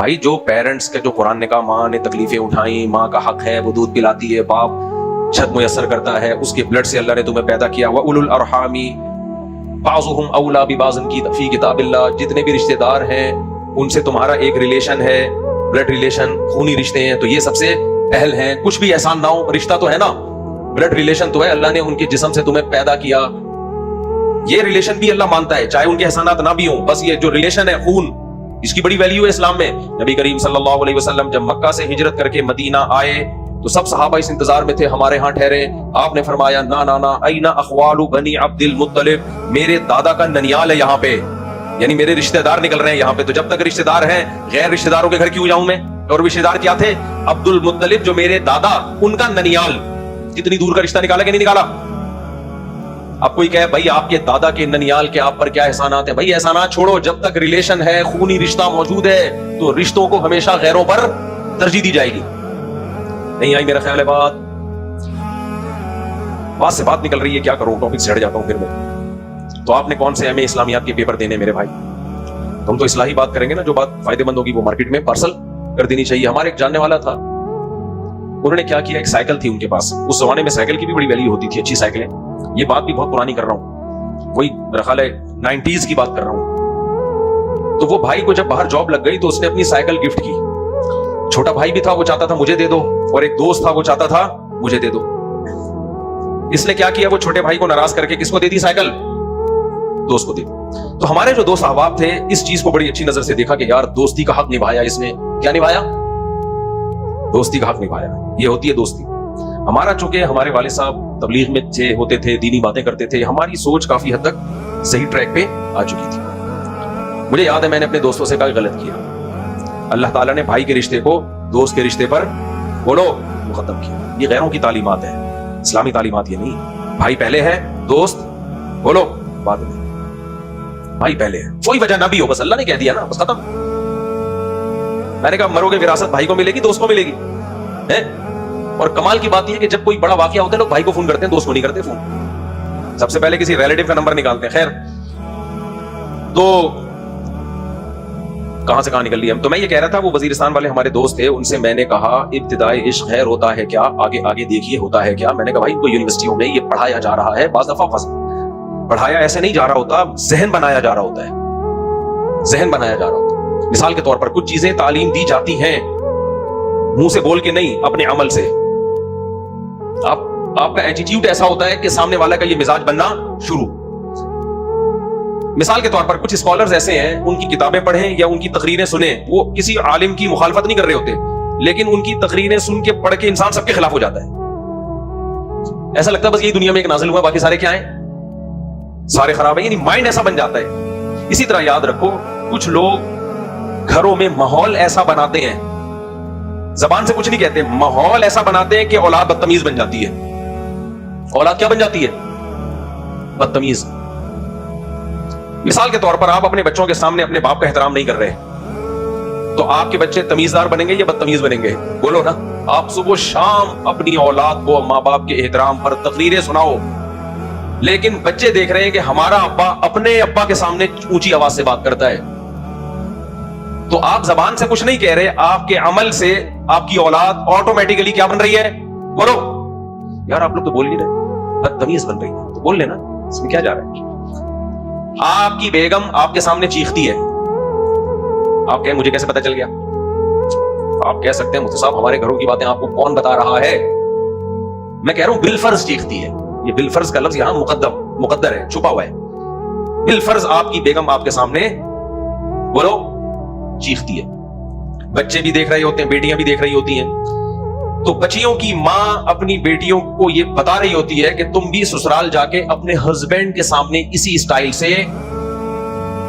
بھائی جو پیرنٹس کے جو قرآن نے کہا ماں نے تکلیفیں اٹھائیں، ماں کا حق ہے، وہ دودھ پلاتی ہے، باپ چھت میسر کرتا ہے، اس کے بلڈ سے اللہ نے تمہیں پیدا کیا. وَأُولُو الْأَرْحَامِ بَعْضُهُمْ أَوْلَىٰ بِبَعْضٍ کی فِي کتاب اللہ. جتنے بھی رشتے دار ہیں ان سے تمہارا ایک ریلیشن ہے، بلڈ ریلیشن، خونی رشتے ہیں، تو یہ سب سے اہل ہیں. کچھ بھی احسان نہ ہو، رشتہ تو ہے نا، بلڈ ریلیشن تو ہے، اللہ نے ان کے جسم سے تمہیں پیدا کیا، یہ ریلیشن بھی اللہ مانتا ہے چاہے ان کے احسانات نہ بھی ہوں. بس یہ جو ریلیشن ہے خون، اس کی بڑی ویلیو ہے اسلام میں. نبی کریم صلی اللہ علیہ وسلم جب مکہ سے ہجرت کر کے مدینہ آئے تو سب صحابہ اس انتظار میں تھے ہمارے ہاں ٹھہرے. آپ نے فرمایا نا نا نا این اخوال بنی عبد المطلب، میرے دادا کا ننیال ہے یہاں پہ، یعنی میرے رشتہ دار نکل رہے ہیں یہاں پہ. تو جب تک رشتہ دار ہیں، غیر رشتہ داروں کے گھر کیوں جاؤں میں؟ اور رشتہ دار کیا تھے؟ عبد المطلب جو میرے دادا، ان کا ننیال. کتنی دور کا رشتہ نکالا کہ نہیں نکالا؟ اب کوئی کہے بھائی آپ کے دادا کے ننیال کے آپ پر کیا احسانات ہیں؟ بھائی احسانات چھوڑو، جب تک ریلیشن ہے، خونی رشتہ موجود ہے تو رشتوں کو ہمیشہ غیروں پر ترجیح دی جائے گی. نہیں آئی میرا خیال ہے بات سے بات نکل رہی ہے، کیا کروں، ٹاپک سے ہٹ جاتا ہوں پھر میں. تو آپ نے کون سے ایم اے اسلامیات کے پیپر دینے میرے بھائی؟ ہم تو اصلاحی بات کریں گے نا، جو بات فائدے مند ہوگی وہ مارکیٹ میں پارسل کر دینی چاہیے. ہمارے ایک جاننے والا تھا، انہوں نے کیا کیا، ایک سائیکل تھی ان کے پاس. اس زمانے میں سائیکل کی بھی بڑی ویلیو ہوتی تھی، اچھی سائیکلیں. یہ بات بھی بہت پرانی کر رہا ہوں، وہی میرا خیال ہے 90s کی بات کر رہا ہوں. تو وہ بھائی کو جب باہر جاب لگ گئی تو اس نے اپنی سائیکل گفٹ کی. چھوٹا بھائی بھی تھا، وہ چاہتا تھا مجھے دے دو، اور ایک دوست تھا وہ چاہتا تھا مجھے دے دو. اس نے کیا کیا، وہ چھوٹے بھائی کو ناراض کر کے کس کو دے دی سائیکل؟ دوست کو دے دی. تو ہمارے جو دوست احباب تھے اس چیز کو بڑی اچھی نظر سے دیکھا کہ یار دوستی کا حق نبھایا اس نے. کیا نبھایا؟ دوستی کا حق نبھایا. یہ ہوتی ہے دوستی. ہمارا چونکہ ہمارے والد صاحب تبلیغ میں ہوتے تھے، دینی باتیں کرتے تھے، ہماری سوچ کافی حد تک صحیح ٹریک پہ آ چکی تھی. مجھے یاد ہے میں نے اپنے دوستوں سے کہا غلط کیا. اللہ تعالیٰ نے بھائی کے رشتے کو دوست کے رشتے پر بولو مقدم کیا. یہ غیروں کی تعلیمات ہے، اسلامی تعلیمات یہ نہیں. بھائی پہلے ہے، دوست بولو بعد میں. بھائی پہلے ہے، کوئی وجہ نہ بھی ہو، بس اللہ نے کہہ دیا نا، بس ختم. میں نے کہا مرو گے وراثت بھائی کو ملے گی، دوست کو ملے گی. اور کمال کی بات یہ ہے کہ جب کوئی بڑا واقعہ ہوتا ہے لوگ بھائی کو فون کرتے ہیں، دوست کو نہیں کرتے فون. سب سے پہلے کسی ریلیٹو کا نمبر نکالتے ہیں. خیر، تو کہاں سے کہاں نکل لیا. تو میں یہ کہہ رہا تھا، وہ وزیرستان والے ہمارے دوست تھے، ان سے میں نے کہا ابتدائی عشق خیر ہوتا ہے کیا، آگے آگے دیکھیے ہوتا ہے کیا. میں نے کہا بھائی ان کو یونیورسٹیوں میں یہ پڑھایا جا رہا ہے، بعض دفعہ پڑھایا ایسے نہیں جا رہا ہوتا، ذہن بنایا جا رہا ہوتا ہے، ذہن بنایا جا رہا ہوتا ہے. مثال کے طور پر کچھ چیزیں تعلیم دی جاتی ہیں، منہ سے بول کے نہیں، اپنے عمل سے. آپ کا ایٹیٹیوڈ ایسا ہوتا ہے کہ سامنے والا کا یہ مزاج بننا شروع. مثال کے طور پر کچھ اسکالرز ایسے ہیں، ان کی کتابیں پڑھیں یا ان کی تقریریں سنیں، وہ کسی عالم کی مخالفت نہیں کر رہے ہوتے، لیکن ان کی تقریریں سن کے پڑھ کے انسان سب کے خلاف ہو جاتا ہے. ایسا لگتا ہے بس یہی دنیا میں ایک نازل ہوا، باقی سارے کیا ہیں؟ سارے خراب ہیں. یعنی مائنڈ ایسا بن جاتا ہے. اسی طرح یاد رکھو، کچھ لوگ گھروں میں ماحول ایسا بناتے ہیں، زبان سے کچھ نہیں کہتے، ماحول ایسا بناتے ہیں کہ اولاد بدتمیز بن جاتی ہے. اولاد کیا بن جاتی ہے؟ بدتمیز. مثال کے طور پر آپ اپنے بچوں کے سامنے اپنے باپ کا احترام نہیں کر رہے، تو آپ کے بچے تمیزدار بنیں گے یا بدتمیز بنیں گے؟ بولو نا. آپ صبح شام اپنی اولاد کو ماں باپ کے احترام پر تقریریں سناؤ، لیکن بچے دیکھ رہے ہیں کہ ہمارا ابا اپنے ابا کے سامنے اونچی آواز سے بات کرتا ہے. تو آپ زبان سے کچھ نہیں کہہ رہے، آپ کے عمل سے آپ کی اولاد آٹومیٹیکلی کیا بن رہی ہے؟ بولو یار، آپ لوگ تو بول نہیں رہے، بدتمیز بن رہی ہے. تو بول لینا، اس میں کیا جا رہا ہے. آپ کی بیگم آپ کے سامنے چیختی ہے، آپ کہیں مجھے کیسے پتا چل گیا؟ آپ کہہ سکتے ہیں مفتی صاحب ہمارے گھروں کی باتیں آپ کو کون بتا رہا ہے؟ میں کہہ رہا ہوں بالفرض چیختی ہے. یہ بالفرض کا لفظ یہاں مقدر ہے، چھپا ہوا ہے. بالفرض آپ کی بیگم آپ کے سامنے بولو چیختی ہے. بچے بھی دیکھ رہے ہوتے ہیں، بیٹیاں بھی دیکھ رہی ہوتی ہیں. تو بچیوں کی ماں اپنی بیٹیوں کو یہ بتا رہی ہوتی ہے کہ تم بھی سسرال جا کے اپنے ہسبینڈ کے سامنے اسی اسٹائل سے،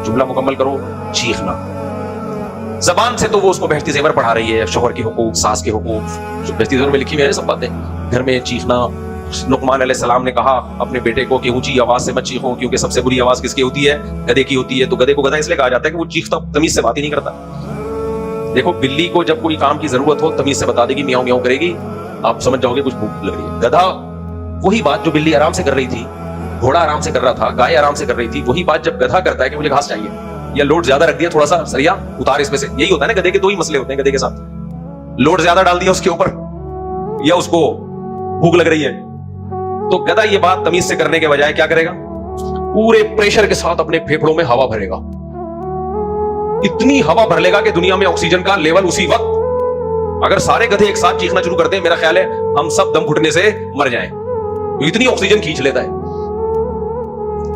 جملہ مکمل کرو، چیخنا. زبان سے تو وہ اس کو بہشتی زیور پڑھا رہی ہے، شوہر کے حقوق، ساس کے حقوق، جو بہشتی زیور میں لکھی ہوئی ہے سب باتیں. گھر میں چیخنا. لقمان علیہ السلام نے کہا اپنے بیٹے کو کہ اونچی آواز سے مت چیخو، کیونکہ سب سے بری آواز کس کی ہوتی ہے؟ گدھے کی ہوتی ہے. تو گدھے کو گدھا اس لیے کہا جاتا ہے کہ وہ چیختا، تمیز سے بات ہی نہیں کرتا. دیکھو بلی کو جب کوئی کام کی ضرورت ہو تمیز سے بتا دے گی، میاؤں میاؤں کرے گی، آپ سمجھ جاؤ گے کچھ بھوک لگ رہی ہے. گدھا وہی بات جو بلی آرام سے کر رہی تھی، گھوڑا آرام سے کر رہا تھا، گائے آرام سے کر رہی تھی، وہی بات جب گدھا کرتا ہے کہ مجھے گھاس چاہیے، या लोड ज्यादा रख दिया, थोड़ा सा सरिया उतार इसमें से। यही होता है ना, गधे के दो ही मसले होते हैं गधे के साथ, लोड ज्यादा डाल दिया उसके ऊपर या उसको भूख लग रही है। तो गधा ये बात तमीज से करने के बजाय क्या करेगा, पूरे प्रेशर के साथ अपने फेफड़ों में हवा भरेगा, इतनी हवा भर लेगा कि दुनिया में ऑक्सीजन का लेवल उसी वक्त, अगर सारे गधे एक साथ चीखना शुरू करते हैं, मेरा ख्याल है हम सब दम घुटने से मर जाएं, इतनी ऑक्सीजन खींच लेता है।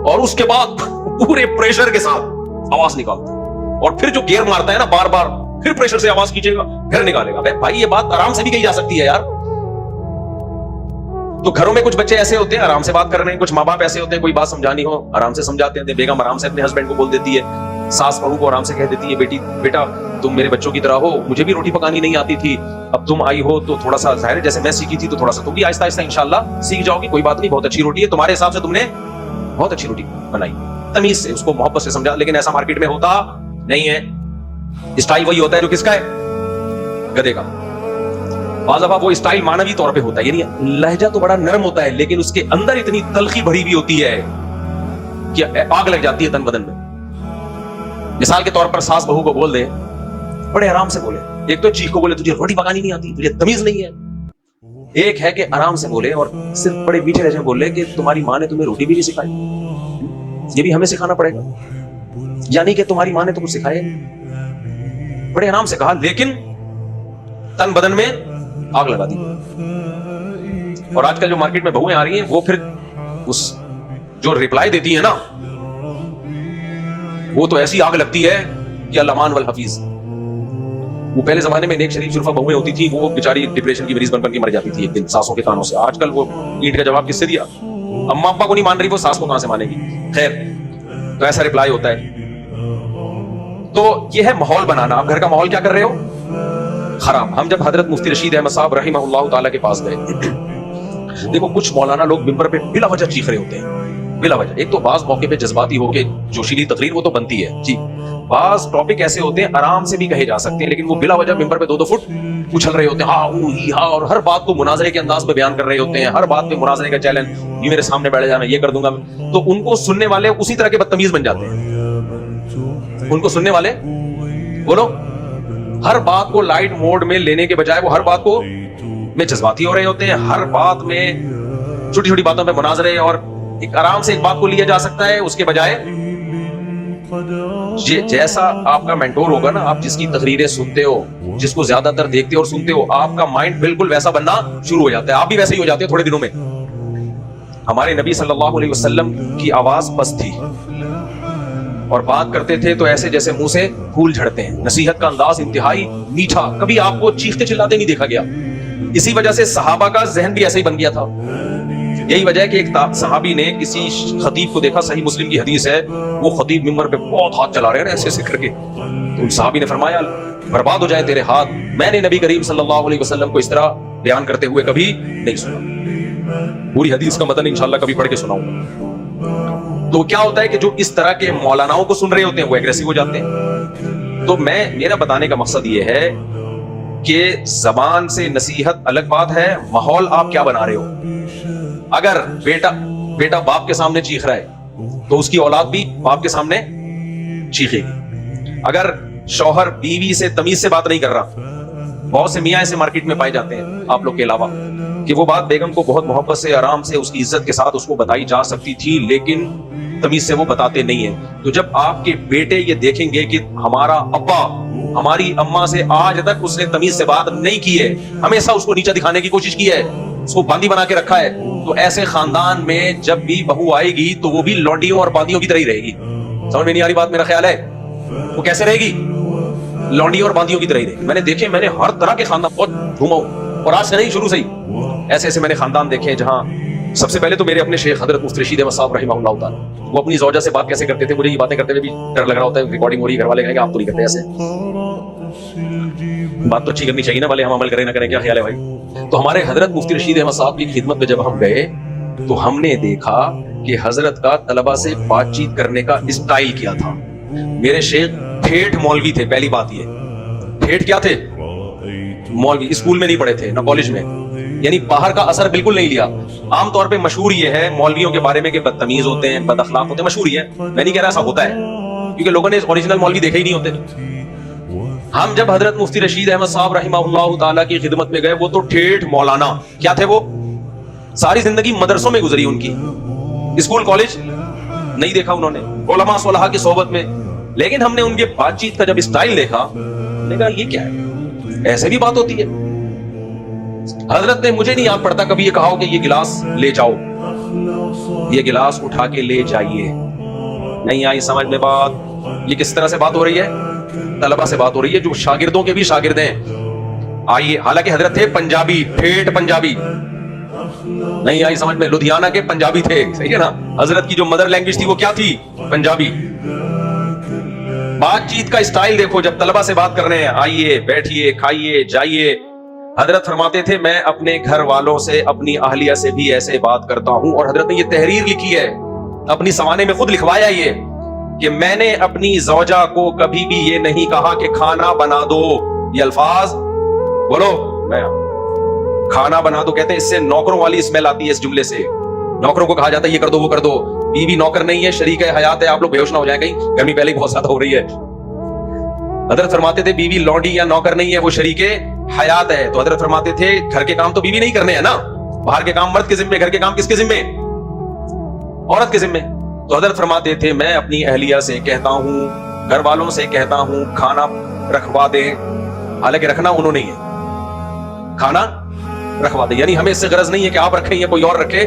और उसके बाद पूरे प्रेशर के साथ आवाज निकालता है, और फिर जो गियर मारता है ना बार बार, फिर प्रेशर से आवाज खींचेगा, फिर निकालेगा। भाई ये बात आराम से भी कही जा सकती है यार। तो घरों में कुछ बच्चे ऐसे होते हैं आराम से बात कर रहे हैं, कुछ माँ बाप ऐसे होते हैं कोई बात समझानी हो आराम से समझाते हैं। बेगम आराम से अपने हस्बैंड को बोल देती है, सास बहू को आराम से कह देती है, बेटा तुम मेरे बच्चों की तरह हो, मुझे भी रोटी पकानी नहीं आती थी, अब तुम आई हो तो थोड़ा सा जाहिर है जैसे मैं सीखी थी तो थोड़ा सा तुम भी आहिस्ता आहिस्ता इंशाल्लाह सीख जाओगी, कोई बात नहीं, बहुत अच्छी रोटी है, तुम्हारे हिसाब से तुमने बहुत अच्छी रोटी बनाई, तमीज से उसको मोहब्बत से समझा। लेकिन ऐसा मार्केट में होता नहीं है। स्टाइल वही होता है जो किसका है, गधे का। बाज़ दफा वो स्टाइल मानवी तौर पे होता है, यानी लहजा तो बड़ा नरम होता है लेकिन उसके अंदर इतनी तलखी भरी भी होती है कि आग लग जाती है तन बदन में। मिसाल के तौर पर सास बहू को बोल दे, बड़े आराम से बोले, एक तो चीख को बोले तुझे रोटी पकानी नहीं आती, तुझे तमीज नहीं है। एक है कि आराम से बोले और सिर्फ बड़े मीठे लहजे में बोले कि तुम्हारी माँ ने तुम्हें रोटी भी नहीं सिखाई, ये भी हमें सिखाना पड़ेगा, यानी कि तुम्हारी माँ ने तुमको सिखाया। बड़े आराम से कहा लेकिन तन बदन में आग लगा दी। और आजकल जो मार्केट में बहुएं आ रही हैं वो फिर उस जो रिप्लाई देती है ना, वो तो ऐसी आग लगती है कि अल्लामान वल हफीज। वो पहले जमाने में नेक शरीफ शुरफा बहुएं होती थी, वो बेचारी डिप्रेशन की मरीज बनकर के मर जाती थी एक दिन सासों के कानों से। आजकल वो ईंट का जवाब किससे दिया, अम्मा अब्बा को नहीं मान रही, वो सास को कहां से मानेगी। खैर, तो ऐसा रिप्लाई होता है। तो ये है माहौल बनाना। आप घर का माहौल क्या कर रहे हो, खराब। हम जब हजरत मुफ्ती रशीद अहमद साहब रहमहुल्लाह ताला के पास गए, देखो कुछ मौलाना लोग मिंबर पे बिला वजह चीख रहे होते हैं, बिला वजह। एक तो बाज मौके पे जज्बाती होके जोशीली तकरीर वो तो बनती है जी, बाज टॉपिक ऐसे होते हैं आराम से भी कहे जा सकते हैं, लेकिन वो बिला वजह मिंबर पे 2-2 फुट उछल रहे होते हैं, हाँ, और हर बात को मुनाजरे के अंदाज में बयान कर रहे होते हैं, हर बात पे मुनाजरे का चैलेंज, ये मेरे सामने बैठ जा, मैं ये कर दूंगा। तो उनको सुनने वाले उसी तरह के बदतमीज बन जाते हैं। उनको सुनने वाले बोलो हर बात को लाइट मोड में लेने के बजाय वो हर बात को में जज्बाती हो रहे होते हैं, हर बात में छोटी छोटी बातों पे मुनाजरे, और एक आराम से एक बात को लिया जा सकता है उसके बजाय जैसा आपका मेंटोर होगा ना, आप जिसकी तकरीरें सुनते हो, जिसको ज्यादातर देखते हो और सुनते हो, आपका माइंड बिल्कुल वैसा बनना शुरू हो जाता है, आप भी वैसे ही हो जाते हो थोड़े दिनों में। हमारे नबी सल्लल्लाहु अलैहि वसल्लम की आवाज पस्त थी और बात करते थे तो ऐसे जैसे मुंह से फूल झड़ते हैं, नसीहत का अंदाज इंतहाई मीठा, कभी आपको चीखते चिल्लाते नहीं देखा गया। इसी वजह से सहाबा का जहन भी ऐसे ही बन गया था। यही वजह है कि एक सहाबी ने किसी खतीब को देखा, सही मुस्लिम की हदीस है, वो खतीब मिंबर पे बहुत हाथ चला रहे हैं ऐसे ऐसे करके, तो उन सहाबी ने फरमाया बर्बाद हो जाए तेरे हाथ, मैंने नबी करीम सल्लल्लाहु अलैहि वसल्लम को इस तरह बयान करते हुए कभी नहीं सुना। पूरी हदीस का मतन इंशाल्लाह कभी पढ़ के सुनाऊंगा। तो क्या होता है कि जो इस तरह के मौलानाओं को सुन रहे होते हैं वो एग्रेसिव हो जाते हैं। तो मेरा बताने का मकसद ये है कि जबान से नसीहत अलग बात है, माहौल आप क्या बना रहे हो। अगर बेटा बाप के सामने चीख रहा है तो उसकी औलाद भी बाप के सामने चीखेगी। अगर शौहर बीवी से तमीज से बात नहीं कर रहा, बहुत से मियां ऐसे मार्केट में पाए जाते हैं आप लोग के अलावा, कि वो बात बेगम को बहुत मोहब्बत से आराम से उसकी इज्जत के साथ उसको बताई जा सकती थी, लेकिन तमीज से वो बताते नहीं है। तो जब आपके बेटे ये देखेंगे कि हमारा अब्बा हमारी अम्मा से आज तक उसने तमीज से बात नहीं की है, हमेशा उसको नीचा दिखाने की कोशिश की है, उसको बांदी बना के रखा है, तो ऐसे खानदान में जब भी बहू आएगी तो वो भी लौंडियों और बांदियों की तरह ही रहेगी। समझ में नहीं आ रही बात, मेरा ख्याल है वो कैसे रहेगी, लौंडियों और बांदियों की तरह ही रहेगी। मैंने हर तरह के खानदान बहुत घूमा, और आज से नहीं शुरू से ही ऐसे ऐसे मैंने खानदान देखे हैं जहां सबसे पहले तो मेरे अपने शेख हजरत मुफ्ती रशीद अहमद साहब रहमहुल्लाह ताला, वो अपनी ज़ौजा से बात कैसे करते थे, मुझे ये बातें करते हुए भी डर लग रहा होता है, रिकॉर्डिंग हो रही है, घर वाले कहेंगे आप तो नहीं करते ऐसे, बात तो अच्छी करनी चाहिए ना, भले हम अमल करें ना करें, क्या ख्याल है भाई। तो हमारे हजरत मुफ्ती रशीद अहमद साहब की खिदमत में जब हम गए तो हमने देखा कि हजरत का तलबा से बातचीत करने का स्टाइल क्या था। मेरे शेख ठेठ मौलवी थे, पहली बात ये, ठेठ क्या थे, मौलवी, स्कूल में नहीं पढ़े थे ना कॉलेज में, यानी बाहर का असर बिल्कुल नहीं लिया। आमतौर पे मशहूर ये है मौलवियों के बारे में कि बदतमीज होते हैं, बद अखलाक होते हैं, मशहूर ये है, मैं नहीं कह रहा ऐसा होता है, क्योंकि लोगों ने ओरिजिनल मौलवी देखे ही नहीं होते। हम जब हजरत मुफ्ती रशीद अहमद साहब रहमहुल्लाह ताला की खिदमत में गए, वो तो ठेठ मौलाना क्या थे, वो सारी जिंदगी मदरसों में गुजरी उनकी, स्कूल कॉलेज नहीं देखा उन्होंने, उलमा सुलहा की सोहबत में। लेकिन हमने उनके बातचीत का जब स्टाइल देखा, हमने कहा ये क्या है, ऐसे भी बात होती है। हजरत ने, मुझे नहीं याद पड़ता कभी ये कहा हो कि ये गिलास ले जाओ, ये गिलास उठा के ले जाइए। नहीं आई समझ में बात? ये किस तरह से बात हो रही है? तलबा से बात हो रही है जो शागिर्दों के भी शागिर्द हैं। आइए, हालांकि हजरत थे पंजाबी, ठेठ पंजाबी। नहीं आई समझ में? लुधियाना के पंजाबी थे, सही है ना? हजरत की जो मदर लैंग्वेज थी वो क्या थी? पंजाबी। बातचीत का स्टाइल देखो, जब तलबा से बात कर रहे हैं, आइए बैठिए खाइए जाइए। हजरत फरमाते थे मैं अपने घर वालों से, अपनी अहलिया से भी ऐसे बात करता हूं। और हजरत ने ये तहरीर लिखी है, अपनी सवाने में खुद लिखवाया ये, कि मैंने अपनी ज़ौजा को कभी भी ये नहीं कहा कि खाना बना दो। ये अल्फाज बोलो, मैं खाना बना दो कहते हैं, इससे नौकरों वाली स्मेल आती है इस जुमले से। नौकरों को कहा जाता है ये कर दो वो कर दो। बीवी नौकर नहीं है, शरीक है हयात है। आप लोग बेहोश ना हो जाए कहीं, गर्मी पहले ही बहुत ज्यादा हो रही है। हजरत फरमाते थे बीवी लौंडी या नौकर नहीं है, वो शरीके हयात है। तो हजरत फरमाते थे घर के काम तो बीवी नहीं करने हैं ना, बाहर के काम मर्द के जिम्मे, घर के काम किसके जिम्मे? औरत के जिम्मे। तो हजरत फरमाते थे मैं अपनी अहलिया से कहता हूं, घर वालों से कहता हूं खाना रखवा दे। हालांकि रखना उन्होंने ही है, खाना रखवा दे, यानी हमें इससे गरज नहीं है कि आप रखें या कोई और रखे,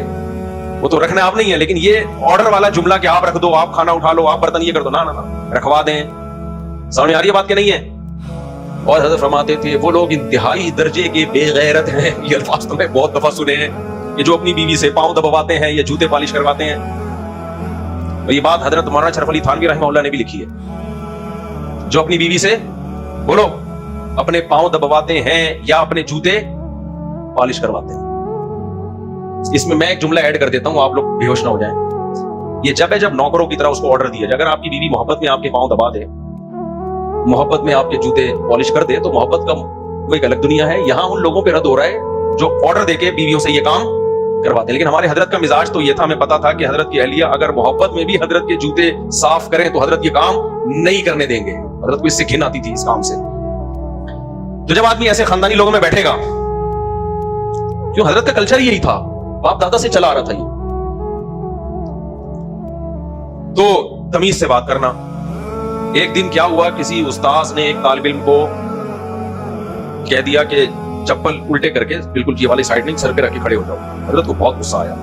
वो तो रखना आप नहीं है। लेकिन ये ऑर्डर वाला जुमला कि आप रख दो, आप खाना उठा लो, आप बर्तन ये कर दो, ना ना ना, रखवा दें। समझ में आ रही है बात कि नहीं है? और हजरत फरमाते थे वो लोग इंतहाई दर्जे के बेगैरत हैं। ये अल्फाज तो मैं बहुत दफा सुने हैं, ये जो अपनी बीवी से पांव दबाते हैं या जूते पालिश करवाते हैं। और ये बात हजरत मौलाना शरफ अली थानवी रहमहुल्लाह ने भी लिखी है, जो अपनी बीवी से बोलो अपने पांव दबाते हैं या अपने जूते पॉलिश करवाते हैं। इसमें मैं एक जुमला ऐड कर देता हूं, आप लोग बेहोश ना हो जाएं। ये जब है जब नौकरों की तरह उसको ऑर्डर दिया जाए। अगर आपकी बीवी मोहब्बत में आपके पांव दबा दे, मोहब्बत में आपके जूते पॉलिश कर दे, तो मोहब्बत का वो एक अलग दुनिया है। यहां उन लोगों पे रद्द हो रहा है जो ऑर्डर देके बीवियों से ये काम करवाते। लेकिन हमारे हजरत का मिजाज तो ये था, हमें पता था कि हजरत की अहलिया अगर मोहब्बत में भी हजरत के जूते साफ करें तो हजरत ये काम नहीं करने देंगे। हजरत को इससे घिन आती थी इस काम से। तो जब आदमी ऐसे खानदानी लोगों में बैठेगा, क्यों हजरत का कल्चर यही था, बाप दादा से चला आ रहा था ये, तो तमीज से बात करना। एक दिन क्या हुआ, किसी उस्ताद ने एक तालिब इल्म को कह दिया कि चप्पल उल्टे करके बिल्कुल ये वाली साइड नहीं, सर पे रख के खड़े हो जाओ। हजरत को बहुत गुस्सा आया,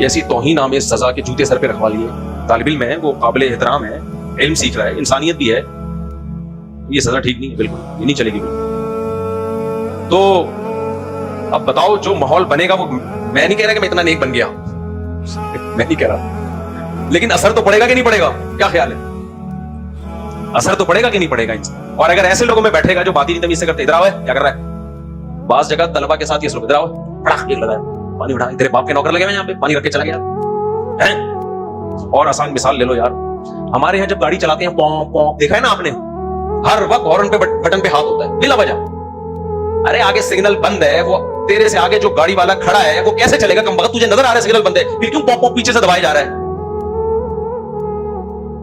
ऐसी तौहीन आमेज सजा के जूते सर पे रखवा लिए। तालिब इल्म है, वो काबिल एहतराम है, इल्म सीख रहा है, इंसानियत भी है, ये सजा ठीक नहीं है, बिल्कुल ये नहीं चलेगी बिल्कुल। तो अब बताओ जो माहौल बनेगा, वो मैं नहीं कह रहा कि मैं इतना नेक बन गया, मैं नहीं कह रहा, लेकिन असर तो पड़ेगा कि नहीं पड़ेगा? क्या ख्याल है, असर तो पड़ेगा कि नहीं पड़ेगा इंसान? और अगर ऐसे लोगों में बैठेगा जो बात ही नहीं तमीज से करते, इधर आओ क्या कर रहा है? बास जगह तलबा के साथ ये इधर आओ, एक लगा पानी उठा, तेरे बाप के नौकर लगे हुए यहाँ पे, पानी रख के चला गया है। और आसान मिसाल ले लो यार, हमारे यहाँ जब गाड़ी चलाते हैं पॉं पॉं, देखा है ना आपने, हर वक्त हॉर्न पे बटन पे हाथ होता है बिला वजह। अरे आगे सिग्नल बंद है, वो तेरे से आगे जो गाड़ी वाला खड़ा है वो कैसे चलेगा? कम वक्त तुझे नजर आ रहा है सिग्नल बंद है, फिर क्यों पॉप पॉप पीछे से दबाया जा रहा है?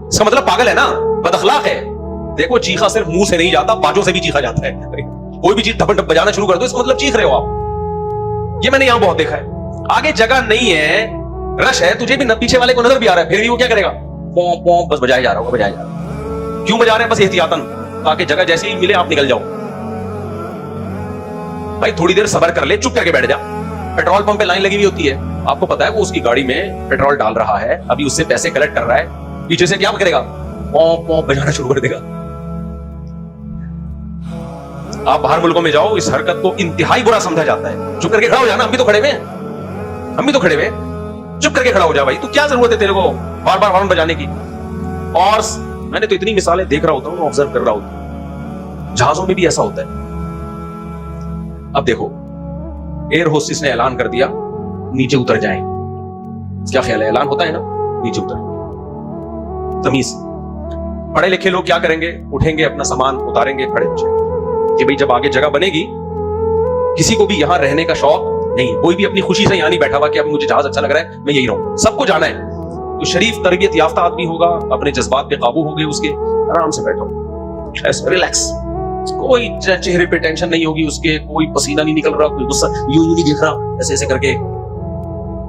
इसका मतलब पागल है ना, बदअखलाक है। देखो चीखा सिर्फ मुंह से नहीं जाता, बाजों से भी चीखा जाता है। कोई भी चीज धपन धप बजाना शुरू कर दो, इसका मतलब चीख रहे हो आप। ये मैंने यहां बहुत देखा है। आगे जगह नहीं है, रश है, तुझे भी पीछे वाले को नजर भी आ रहा है, फिर भी वो क्या करेगा? पॉं पॉं बस बजाया जा रहा होगा, बजाया जा रहा है। क्यों बजा रहे हैं? बस एहतियातन, ताकि जगह जैसे ही मिले आप निकल जाओ। भाई थोड़ी देर सब्र कर ले, चुप करके बैठ जा। पेट्रोल पंप पे लाइन लगी हुई होती है, आपको पता है वो उसकी गाड़ी में पेट्रोल डाल रहा है, अभी उससे पैसे कलेक्ट कर रहा है, पीछे से क्या करेगा? पॉं पॉं बजाना शुरू कर देगा। आप बाहर मुल्कों में जाओ, इस हरकत को इंतहाई बुरा समझा जाता है। चुप करके खड़ा हो जाना, हम भी तो खड़े हुए, हम भी तो खड़े हुए, चुप करके खड़ा हो जा भाई, तू क्या जरूरत है तेरे को बार बार हॉर्न बजाने की? और मैंने तो इतनी मिसालें देख रहा होता हूँ, ऑब्जर्व कर रहा होता हूँ, जहाजों में भी ऐसा होता है। अब देखो एयर होस्टेस ने ऐलान कर दिया नीचे उतर जाएं, क्या ख्याल है? ऐलान होता है ना, नीचे उतर। तमीज पढ़े लिखे लोग क्या करेंगे? उठेंगे, अपना सामान उतारेंगे, खड़े हो जाएंगे कि भाई जब आगे जगह बनेगी, किसी को भी यहां रहने का शौक नहीं है, कोई भी अपनी खुशी से यहां नहीं बैठा हुआ कि अब मुझे जहाज अच्छा लग रहा है मैं यही रहूं। सबको जाना है, तो शरीफ तरबियत याफ्ता आदमी होगा, अपने जज्बात पे काबू होंगे उसके, आराम से बैठो, ऐसे रिलैक्स, कोई चेहरे पे टेंशन नहीं होगी उसके, कोई पसीना नहीं निकल रहा, कोई गुस्सा यूं नहीं दिख रहा ऐसे ऐसे करके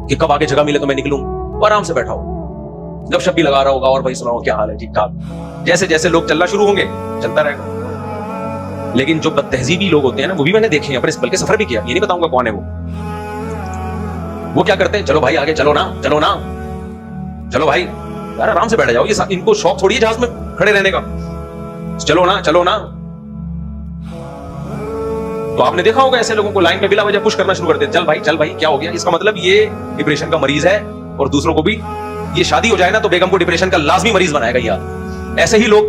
कि कब आगे जगह मिले तो मैं निकलूं। आराम से बैठा हो, गपशप भी लगा रहा होगा, और भाई सुनाओ क्या हाल है, ठीक ठाक। जैसे जैसे लोग चलना शुरू होंगे चलता रहेगा। लेकिन जो बदतहजीबी लोग होते हैं ना, वो भी मैंने देखे हैं, अपने बल्कि सफर भी किया, ये नहीं बताऊंगा कौन है वो क्या करते हैं, चलो भाई आगे चलो ना, चलो ना, चलो भाई यार आराम से बैठ जाओ, ये इनको शौक थोड़ी है जहाज में खड़े रहने का, चलो ना चलो ना। तो आपने देखा होगा ऐसे लोगों को लाइन में बिला वजह पुश करना शुरू कर देते, चल भाई क्या हो गया, इसका मतलब ये डिप्रेशन का मरीज है, और दूसरों को भी, ये शादी हो जाए ना तो बेगम को डिप्रेशन का लाजमी मरीज बनाएगा यार। ऐसे ही लोग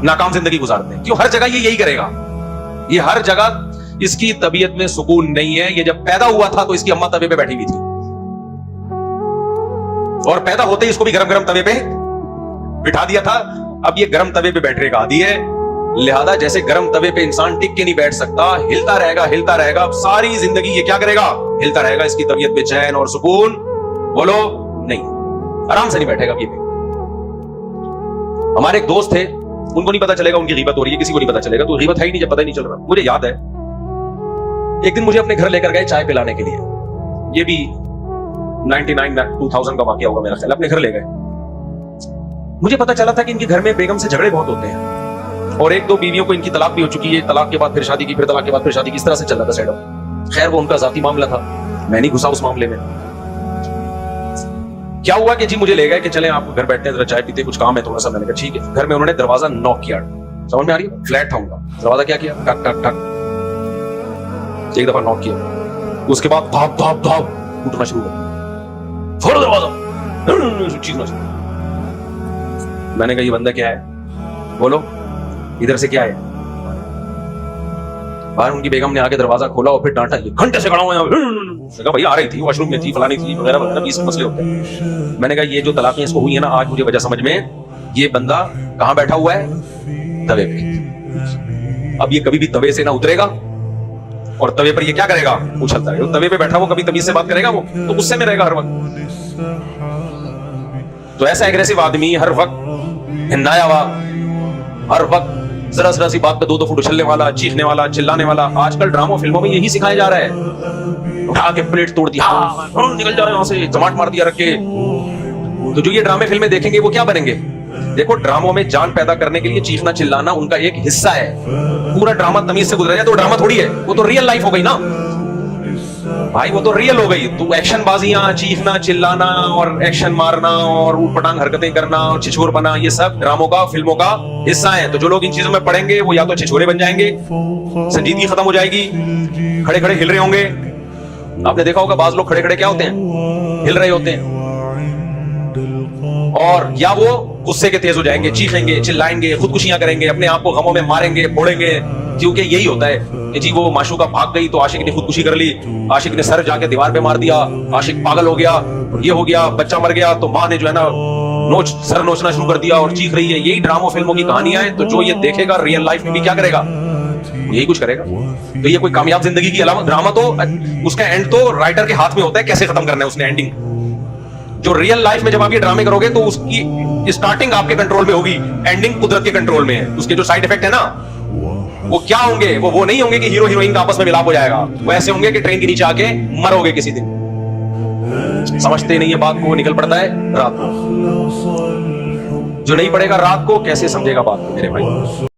नाकाम जिंदगी गुजारते हैं, क्यों, हर जगह ये यही करेगा, ये हर जगह इसकी तबीयत में सुकून नहीं है। ये जब पैदा हुआ था तो इसकी अम्मा तवे पे बैठी हुई थी, और पैदा होते ही इसको भी गरम गरम तवे पे बिठा दिया था। अब ये गरम तवे पे बैठने का आदी है, लिहाजा जैसे गरम तवे पे इंसान टिक के नहीं बैठ सकता, हिलता रहेगा सारी जिंदगी, ये क्या करेगा, हिलता रहेगा, इसकी तबीयत पे चैन और सुकून बोलो नहीं, आराम से नहीं बैठेगा। हमारे एक दोस्त थे, उनको नहीं पता चलेगा उनकी गीबत हो रही है, किसी को नहीं पता चलेगा, तो गीबत है ही नहीं जब पता ही नहीं चल रहा। मुझे याद है एक दिन मुझे अपने घर लेकर गए चाय पिलाने के लिए, ये भी 2000 का वाकया होगा मेरा ख्याल, अपने घर ले गए। मुझे पता चला था कि इनके घर में बेगम से झगड़े बहुत होते हैं, और एक दो बीवियों को इनकी तलाक भी हो चुकी है, तलाक के बाद फिर शादी की, फिर तलाक के बाद फिर शादी की, इस तरह से चल रहा था सेटअप। खैर वो उनका जाती मामला था, मैं नहीं घुसा उस मामले में। क्या हुआ कि जी मुझे ले गए कि चलें आप घर बैठते हैं, जरा चाय पीते, कुछ काम है थोड़ा सा। मैंने कहा ठीक है। घर में उन्होंने दरवाजा नॉक किया, समझ में आ रही है, फ्लैट था उनका दरवाजा, क्या किया, टक टक टक, एक दफा नॉक किया, उसके बाद धाप धाप धाप टूटना शुरू हुआ, फोड़ो दरवाजा, चीखना शुरू। मैंने कहा ये बंदा क्या है, बोलो इधर से क्या है। बाहर उनकी बेगम ने आके दरवाजा खोला और फिर डांटा, ये घंटे से खड़ा हुआ है, भाई आ रही थी, वॉशरूम में थी, फलानी थी वगैरह वगैरह, 20 मसले होते हैं। मैंने कहा ये जो तलाक़ें इसको हुई है ना, आज मुझे वजह समझ में, ये बंदा कहां बैठा हुआ है, तवे पे। अब ये कभी भी तवे से ना उतरेगा, और तवे पर ये क्या करेगा, उछलता रहेगा। तवे पे बैठा वो कभी तमीज से बात करेगा, वो तो गुस्से में रहेगा हर वक्त। तो ऐसा एग्रेसिव आदमी, हर वक्त हिन्नाया हुआ, हर वक्त जरा जरा सी बात पे दो फुट उछलने वाला, चीखने वाला, चिल्लाने वाला। आजकल ड्रामा फिल्मों में यही सिखाया जा रहा है, उठा के प्लेट तोड़ दिया, निकल जा रहे वहां से, जमाट मार दिया रख के। तो जो ये ड्रामे फिल्में देखेंगे वो क्या बनेंगे। देखो ड्रामों में जान पैदा करने के लिए चीखना चिल्लाना उनका एक हिस्सा है। पूरा ड्रामा तमीज से गुजरा जाए तो ड्रामा थोड़ी है, वो तो रियल लाइफ हो गई ना भाई, वो तो रियल हो गई। तो एक्शन बाजियां, चीखना चिल्लाना और एक्शन मारना और ऊटपटांग हरकतें करना और छिछोर बना, ये सब ड्रामों का, फिल्मों का हिस्सा है। तो जो लोग इन चीजों में पड़ेंगे वो या तो छिछोरे बन जाएंगे, संजीदगी खत्म हो जाएगी, खड़े खड़े हिल रहे होंगे। आपने देखा होगा बाज लोग खड़े खड़े क्या होते हैं, हिल रहे होते हैं। और या वो गुस्से के तेज हो जाएंगे, चीखेंगे, चिल्लाएंगे, खुदकुशियां करेंगे, अपने आप को गमों में मारेंगे, फोड़ेंगे। क्योंकि यही होता है कि जी वो माशूका भाग गई तो आशिक ने खुदकुशी कर ली, आशिक ने सर जाके दीवार पे मार दिया, आशिक पागल हो गया, ये हो गया, बच्चा मर गया, तो माँ ने जो है ना सर नोचना शुरू कर दिया और चीख रही है। यही ड्रामा फिल्मों की कहानियां हैं। तो जो ये देखेगा रियल लाइफ में भी क्या करेगा, यही कुछ करेगा। तो ये कोई कामयाब जिंदगी की अलावा ड्रामा, तो उसका एंड तो राइटर के हाथ में होता है, कैसे खत्म करना है उसने एंडिंग। जो रियल लाइफ में जब आप ये ड्रामे करोगे तो उसकी स्टार्टिंग आपके कंट्रोल में होगी, एंडिंग कुदरत के कंट्रोल में है। उसके जो साइड इफेक्ट है ना, वो क्या होंगे, वो नहीं होंगे कि हीरो हीरोइन का आपस में मिलाप हो जाएगा, वो ऐसे होंगे कि ट्रेन के नीचे आके मरोगे किसी दिन। समझते नहीं है बात को, निकल पड़ता है रात को। जो नहीं पड़ेगा रात को कैसे समझेगा बात को मेरे भाई।